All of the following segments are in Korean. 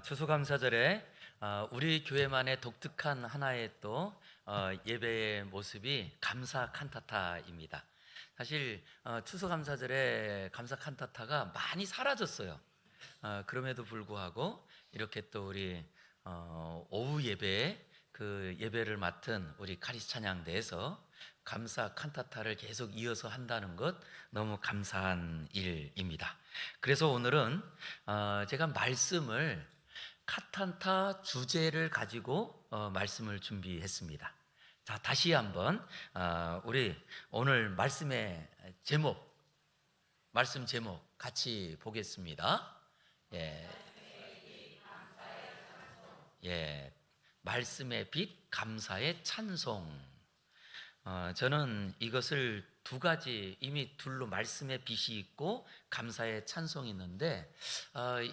추수감사절에 우리 교회만의 독특한 하나의 또 예배의 모습이 감사 칸타타입니다. 사실 추수감사절에 감사 칸타타가 많이 사라졌어요. 그럼에도 불구하고 이렇게 또 우리 오후 예배에 그 예배를 맡은 우리 카리스 찬양대에서 감사 칸타타를 계속 이어서 한다는 것 너무 감사한 일입니다. 그래서 오늘은 제가 말씀을 카탄타 주제를 가지고 말씀을 준비했습니다. 자, 다시 한번 우리 오늘 말씀 제목 같이 보겠습니다. 예, 예, 말씀의 빛, 감사의 찬송. 저는 이것을 두 가지, 이미 둘로 말씀의 빛이 있고 감사의 찬송이 있는데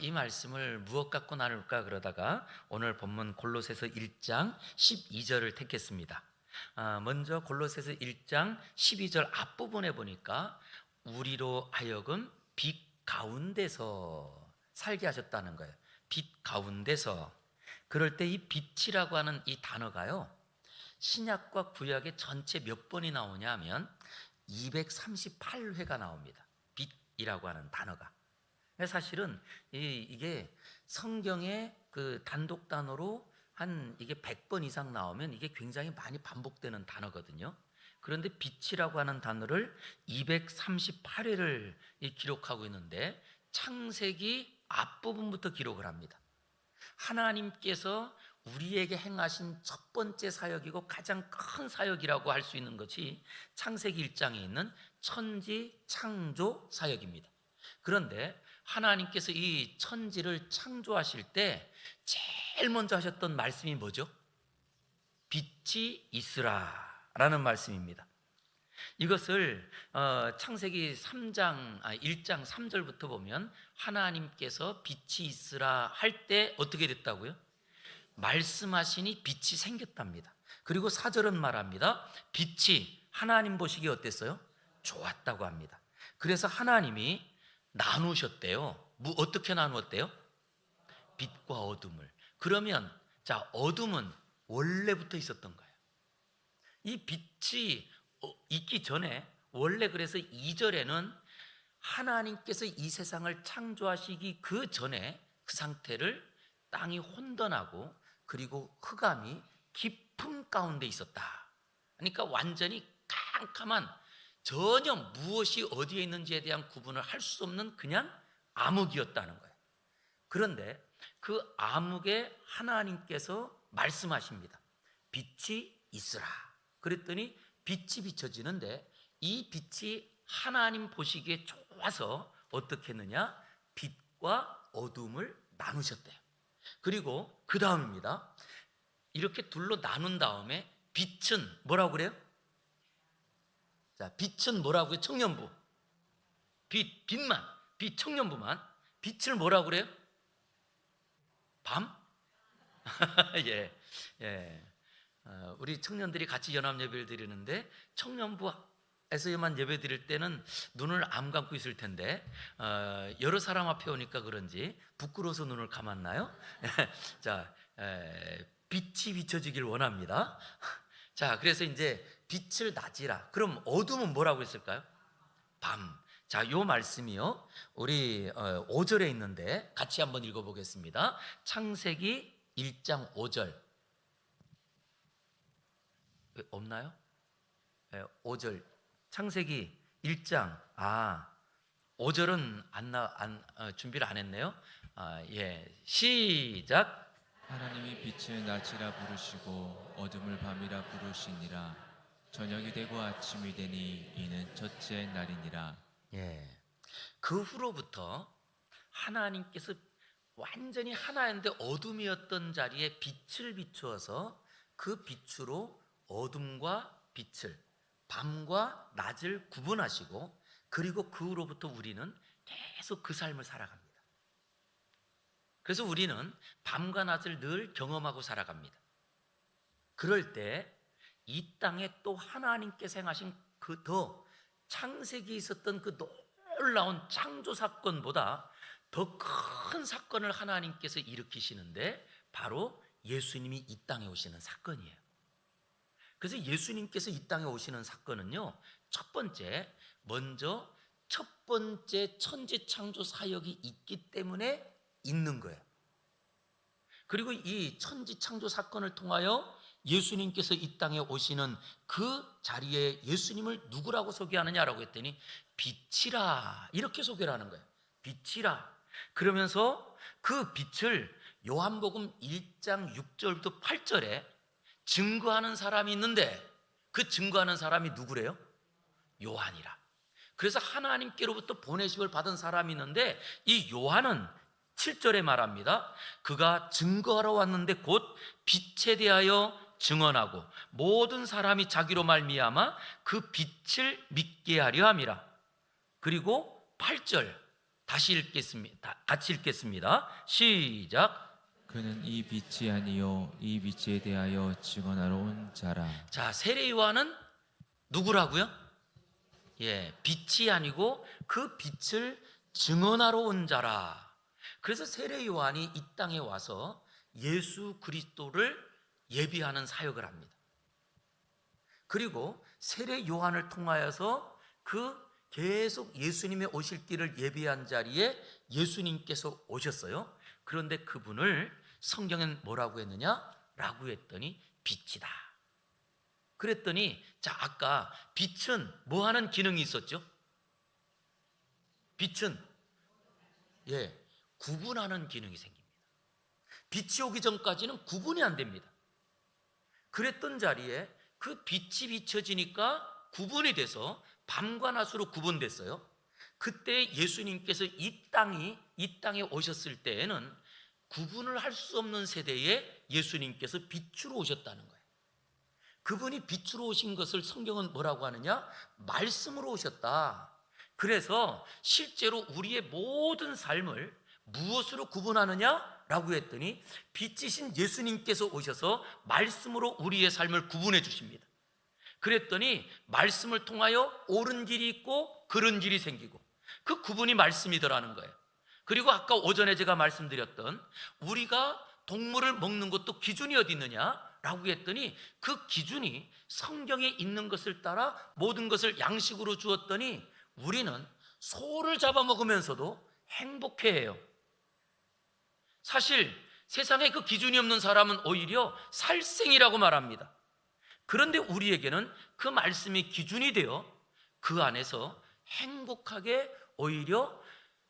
이 말씀을 무엇 갖고 나눌까 그러다가 오늘 본문 골로새서 1장 12절을 택했습니다. 먼저 골로새서 1장 12절 앞부분에 보니까 우리로 하여금 빛 가운데서 살게 하셨다는 거예요. 빛 가운데서. 그럴 때 이 빛이라고 하는 이 단어가요, 신약과 구약의 전체 몇 번이 나오냐 하면 238회가 나옵니다. 빛이라고 하는 단어가. 사실은 이게 성경의 그 단독 단어로 한 이게 100번 이상 나오면 이게 굉장히 많이 반복되는 단어거든요. 그런데 빛이라고 하는 단어를 238회를 기록하고 있는데 창세기 앞부분부터 기록을 합니다. 하나님께서 우리에게 행하신 첫 번째 사역이고 가장 큰 사역이라고 할 수 있는 것이 창세기 1장에 있는 천지 창조 사역입니다. 그런데 하나님께서 이 천지를 창조하실 때 제일 먼저 하셨던 말씀이 뭐죠? 빛이 있으라 라는 말씀입니다. 이것을 창세기 1장 3절부터 보면 하나님께서 빛이 있으라 할 때 어떻게 됐다고요? 말씀하시니 빛이 생겼답니다. 그리고 4절은 말합니다. 빛이 하나님 보시기에 어땠어요? 좋았다고 합니다. 그래서 하나님이 나누셨대요. 어떻게 나누었대요? 빛과 어둠을. 그러면 자, 어둠은 원래부터 있었던 거예요. 이 빛이 있기 전에 원래, 그래서 2절에는 하나님께서 이 세상을 창조하시기 그 전에 그 상태를 땅이 혼돈하고 그리고 흑암이 깊음 가운데 있었다. 그러니까 완전히 캄캄한, 전혀 무엇이 어디에 있는지에 대한 구분을 할 수 없는 그냥 암흑이었다는 거예요. 그런데 그 암흑에 하나님께서 말씀하십니다. 빛이 있으라. 그랬더니 빛이 비춰지는데 이 빛이 하나님 보시기에 좋아서 어떻게 했느냐? 빛과 어둠을 나누셨대요. 그리고 그 다음입니다. 이렇게 둘로 나눈 다음에 빛은 뭐라고 그래요? 자, 빛은 뭐라고요? 청년부. 빛만, 빛 청년부만. 빛을 뭐라고 그래요? 밤? 예, 예. 우리 청년들이 같이 연합 예배를 드리는데 청년부에서만 예배 드릴 때는 눈을 안 감고 있을 텐데 여러 사람 앞에 오니까 그런지 부끄러워서 눈을 감았나요? 자, 빛이 비춰지길 원합니다. 자, 그래서 이제 빛을 낮이라. 그럼 어둠은 뭐라고 했을까요? 밤. 자, 요 말씀이요, 우리 5절에 있는데 같이 한번 읽어보겠습니다. 창세기 1장 5절. 없나요? 5절. 창세기 1장. 5절은 준비를 안 했네요. 예, 시작. 하나님이 빛을 낮이라 부르시고 어둠을 밤이라 부르시니라. 저녁이 되고 아침이 되니 이는 첫째 날이니라. 예. 그 후로부터 하나님께서 완전히 하나인데 어둠이었던 자리에 빛을 비추어서 그 빛으로 어둠과 빛을, 밤과 낮을 구분하시고, 그리고 그 후로부터 우리는 계속 그 삶을 살아갑니다. 그래서 우리는 밤과 낮을 늘 경험하고 살아갑니다. 그럴 때 이 땅에 또 하나님께서 행하신 그 더 창세기에 있었던 그 놀라운 창조 사건보다 더 큰 사건을 하나님께서 일으키시는데 바로 예수님이 이 땅에 오시는 사건이에요. 그래서 예수님께서 이 땅에 오시는 사건은요, 첫 번째 천지 창조 사역이 있기 때문에 있는 거예요. 그리고 이 천지 창조 사건을 통하여 예수님께서 이 땅에 오시는 그 자리에 예수님을 누구라고 소개하느냐라고 했더니 빛이라, 이렇게 소개를 하는 거예요. 빛이라. 그러면서 그 빛을 요한복음 1장 6절부터 8절에 증거하는 사람이 있는데 그 증거하는 사람이 누구래요? 요한이라. 그래서 하나님께로부터 보내심을 받은 사람이 있는데 이 요한은 7절에 말합니다. 그가 증거하러 왔는데 곧 빛에 대하여 증언하고 모든 사람이 자기로 말미암아 그 빛을 믿게 하려 함이라. 그리고 8절 다시 읽겠습니다. 같이 읽겠습니다. 시작. 그는 이 빛이 아니요 이 빛에 대하여 증언하러 온 자라. 자, 세례 요한은 누구라고요? 예, 빛이 아니고 그 빛을 증언하러 온 자라. 그래서 세례 요한이 이 땅에 와서 예수 그리스도를 예비하는 사역을 합니다. 그리고 세례 요한을 통하여서 그 계속 예수님의 오실 길을 예비한 자리에 예수님께서 오셨어요. 그런데 그분을 성경엔 뭐라고 했느냐라고 했더니 빛이다. 그랬더니 자, 아까 빛은 뭐 하는 기능이 있었죠? 빛은 구분하는 기능이 생깁니다. 빛이 오기 전까지는 구분이 안 됩니다. 그랬던 자리에 그 빛이 비춰지니까 구분이 돼서 밤과 낮으로 구분됐어요. 그때 예수님께서 이 땅에 오셨을 때에는 구분을 할 수 없는 세대에 예수님께서 빛으로 오셨다는 거예요. 그분이 빛으로 오신 것을 성경은 뭐라고 하느냐? 말씀으로 오셨다. 그래서 실제로 우리의 모든 삶을 무엇으로 구분하느냐라고 했더니 빛이신 예수님께서 오셔서 말씀으로 우리의 삶을 구분해 주십니다. 그랬더니 말씀을 통하여 옳은 길이 있고 그른 길이 생기고 그 구분이 말씀이더라는 거예요. 그리고 아까 오전에 제가 말씀드렸던 우리가 동물을 먹는 것도 기준이 어디 있느냐라고 했더니 그 기준이 성경에 있는 것을 따라 모든 것을 양식으로 주었더니 우리는 소를 잡아먹으면서도 행복해해요. 사실 세상에 그 기준이 없는 사람은 오히려 살생이라고 말합니다. 그런데 우리에게는 그 말씀이 기준이 되어 그 안에서 행복하게 오히려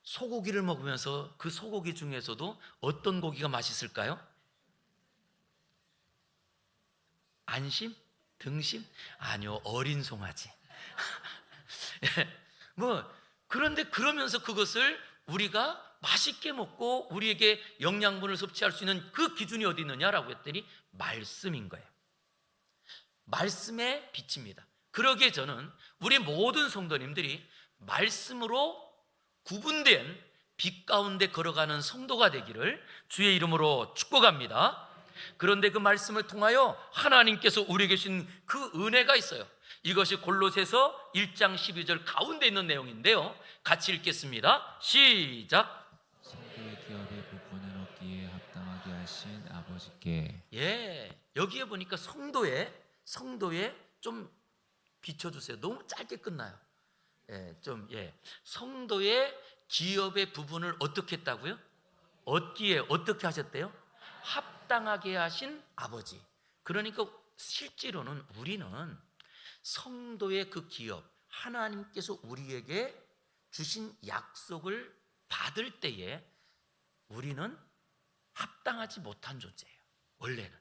소고기를 먹으면서 그 소고기 중에서도 어떤 고기가 맛있을까요? 안심? 등심? 아니요, 어린 송아지. 그런데 그러면서 그것을 우리가 맛있게 먹고 우리에게 영양분을 섭취할 수 있는 그 기준이 어디 있느냐라고 했더니 말씀인 거예요. 말씀의 빛입니다. 그러기에 저는 우리 모든 성도님들이 말씀으로 구분된 빛 가운데 걸어가는 성도가 되기를 주의 이름으로 축복합니다. 그런데 그 말씀을 통하여 하나님께서 우리에게 주신 그 은혜가 있어요. 이것이 골로새서 1장 12절 가운데 있는 내용인데요, 같이 읽겠습니다. 시작. 성도의 기업의 부분을 얻기에 합당하게 하신 아버지께. 여기에 보니까 성도에 좀 비춰주세요. 너무 짧게 끝나요. 성도의 기업의 부분을 어떻게 했다고요? 얻기에 어떻게 하셨대요? 합당하게 하신 아버지. 그러니까 실제로는 우리는 성도의 그 기업, 하나님께서 우리에게 주신 약속을 받을 때에 우리는 합당하지 못한 존재예요, 원래는.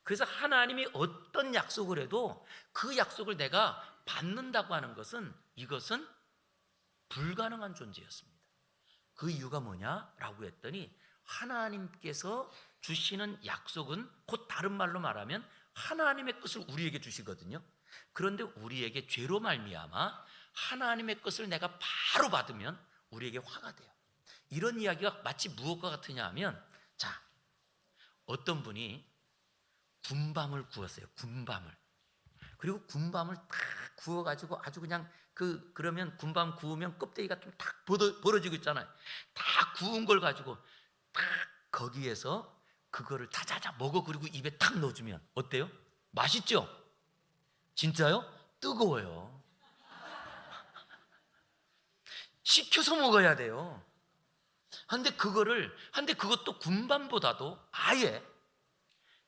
그래서 하나님이 어떤 약속을 해도 그 약속을 내가 받는다고 하는 것은 이것은 불가능한 존재였습니다. 그 이유가 뭐냐라고 했더니 하나님께서 주시는 약속은 곧 다른 말로 말하면 하나님의 것을 우리에게 주시거든요. 그런데 우리에게 죄로 말미암아 하나님의 것을 내가 바로 받으면 우리에게 화가 돼요. 이런 이야기가 마치 무엇과 같으냐 하면, 자, 어떤 분이 군밤을 구웠어요. 군밤을. 그리고 군밤을 딱 구워가지고 아주 그냥 그러면 군밤 구우면 껍데기가 좀 탁 벌어지고 있잖아요. 다 구운 걸 가지고 딱 거기에서 그거를 자자자 먹어. 그리고 입에 탁 넣어주면 어때요? 맛있죠? 진짜요? 뜨거워요. 식혀서 먹어야 돼요. 근데 그것도 군밤보다도 아예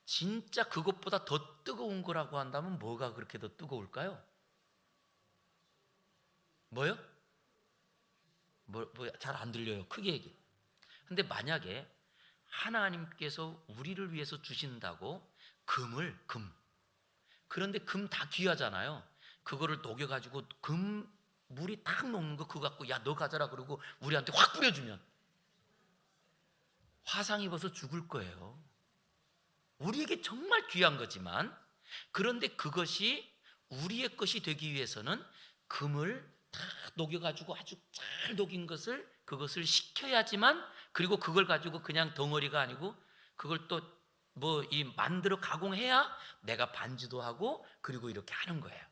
진짜 그것보다 더 뜨거운 거라고 한다면 뭐가 그렇게 더 뜨거울까요? 뭐요? 잘 안 들려요. 크게 얘기. 근데 만약에 하나님께서 우리를 위해서 주신다고 금. 그런데 금 다 귀하잖아요. 그거를 녹여가지고 물이 탁 녹는 거 그거 갖고 야 너 가져라 그러고 우리한테 확 뿌려주면 화상 입어서 죽을 거예요. 우리에게 정말 귀한 거지만, 그런데 그것이 우리의 것이 되기 위해서는 금을 다 녹여가지고 아주 잘 녹인 그것을 식혀야지만, 그리고 그걸 가지고 그냥 덩어리가 아니고 그걸 또 만들어 가공해야 내가 반지도 하고 그리고 이렇게 하는 거예요.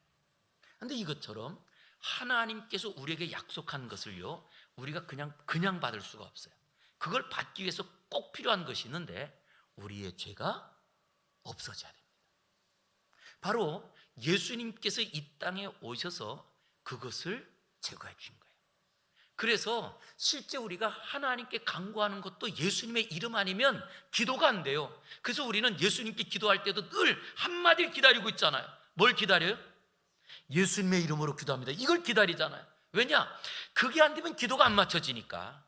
근데 이것처럼 하나님께서 우리에게 약속한 것을요, 우리가 그냥 받을 수가 없어요. 그걸 받기 위해서 꼭 필요한 것이 있는데 우리의 죄가 없어져야 됩니다. 바로 예수님께서 이 땅에 오셔서 그것을 제거해 주신 거예요. 그래서 실제 우리가 하나님께 간구하는 것도 예수님의 이름 아니면 기도가 안 돼요. 그래서 우리는 예수님께 기도할 때도 늘 한마디를 기다리고 있잖아요. 뭘 기다려요? 예수님의 이름으로 기도합니다. 이걸 기다리잖아요. 왜냐? 그게 안 되면 기도가 안 맞춰지니까.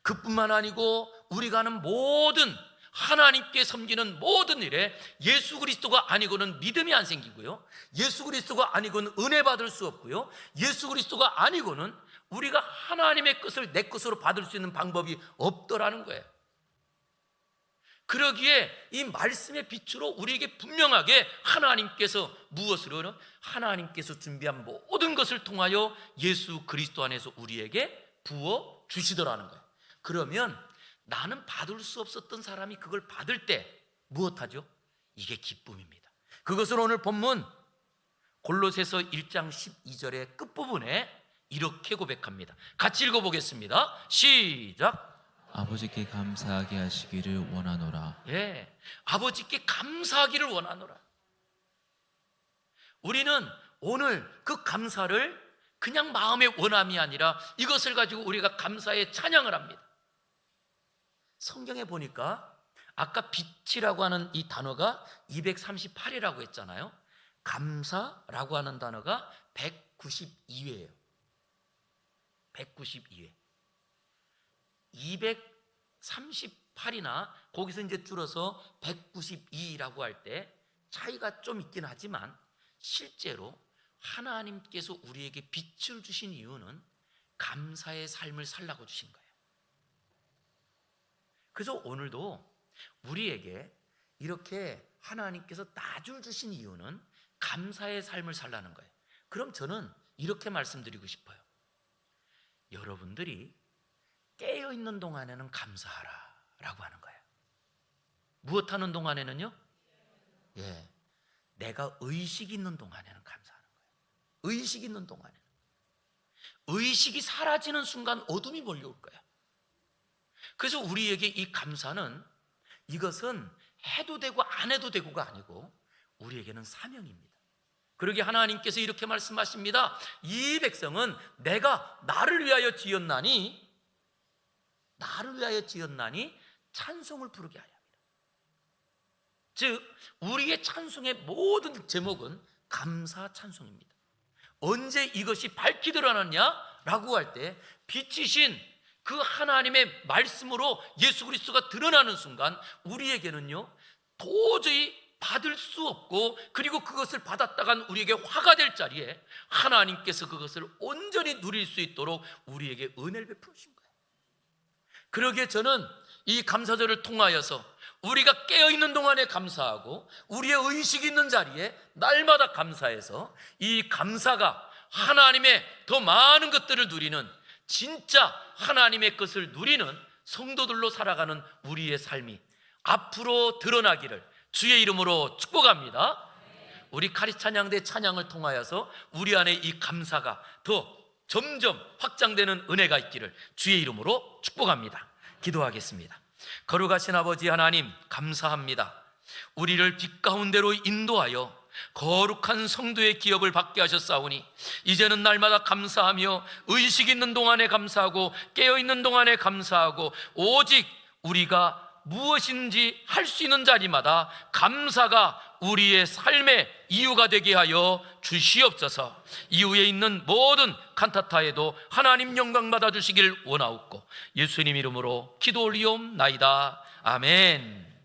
그뿐만 아니고 우리가 하는 모든 하나님께 섬기는 모든 일에 예수 그리스도가 아니고는 믿음이 안 생기고요, 예수 그리스도가 아니고는 은혜 받을 수 없고요, 예수 그리스도가 아니고는 우리가 하나님의 것을 내 것으로 받을 수 있는 방법이 없더라는 거예요. 그러기에 이 말씀의 빛으로 우리에게 분명하게 하나님께서 무엇으로? 하나님께서 준비한 모든 것을 통하여 예수 그리스도 안에서 우리에게 부어 주시더라는 거예요. 그러면 나는 받을 수 없었던 사람이 그걸 받을 때 무엇하죠? 이게 기쁨입니다. 그것을 오늘 본문 골로새서 1장 12절의 끝부분에 이렇게 고백합니다. 같이 읽어보겠습니다. 시작. 아버지께 감사하게 하시기를 원하노라. 예, 아버지께 감사하기를 원하노라. 우리는 오늘 그 감사를 그냥 마음의 원함이 아니라 이것을 가지고 우리가 감사의 찬양을 합니다. 성경에 보니까 아까 빛이라고 하는 이 단어가 238이라고 했잖아요. 감사라고 하는 단어가 192회예요. 192회. 238이나 거기서 이제 줄어서 192라고 할 때 차이가 좀 있긴 하지만 실제로 하나님께서 우리에게 빛을 주신 이유는 감사의 삶을 살라고 주신 거예요. 그래서 오늘도 우리에게 이렇게 하나님께서 낮을 주신 이유는 감사의 삶을 살라는 거예요. 그럼 저는 이렇게 말씀드리고 싶어요. 여러분들이 깨어있는 동안에는 감사하라 라고 하는 거예요. 무엇하는 동안에는요? 예, 내가 의식 있는 동안에는 감사하는 거예요. 의식 있는 동안에는. 의식이 사라지는 순간 어둠이 몰려올 거예요. 그래서 우리에게 이 감사는, 이것은 해도 되고 안 해도 되고가 아니고 우리에게는 사명입니다. 그러기에 하나님께서 이렇게 말씀하십니다. 이 백성은 내가 나를 위하여 지었나니 찬송을 부르게 하려 합니다. 즉 우리의 찬송의 모든 제목은 감사 찬송입니다. 언제 이것이 밝히 드러나느냐라고 할 때 빛이신 그 하나님의 말씀으로 예수 그리스도가 드러나는 순간 우리에게는요 도저히 받을 수 없고, 그리고 그것을 받았다간 우리에게 화가 될 자리에 하나님께서 그것을 온전히 누릴 수 있도록 우리에게 은혜를 베풀어 주신 거예요. 그러기에 저는 이 감사절을 통하여서 우리가 깨어있는 동안에 감사하고 우리의 의식이 있는 자리에 날마다 감사해서 이 감사가 하나님의 더 많은 것들을 누리는, 진짜 하나님의 것을 누리는 성도들로 살아가는 우리의 삶이 앞으로 드러나기를 주의 이름으로 축복합니다. 우리 카리 찬양대 찬양을 통하여서 우리 안에 이 감사가 더 점점 확장되는 은혜가 있기를 주의 이름으로 축복합니다. 기도하겠습니다. 거룩하신 아버지 하나님, 감사합니다. 우리를 빛 가운데로 인도하여 거룩한 성도의 기업을 받게 하셨사오니 이제는 날마다 감사하며 의식 있는 동안에 감사하고 깨어있는 동안에 감사하고 오직 우리가 무엇인지 할 수 있는 자리마다 감사가 우리의 삶의 이유가 되게 하여 주시옵소서. 이후에 있는 모든 칸타타에도 하나님 영광 받아 주시길 원하옵고 예수님 이름으로 기도 올리옵나이다. 아멘.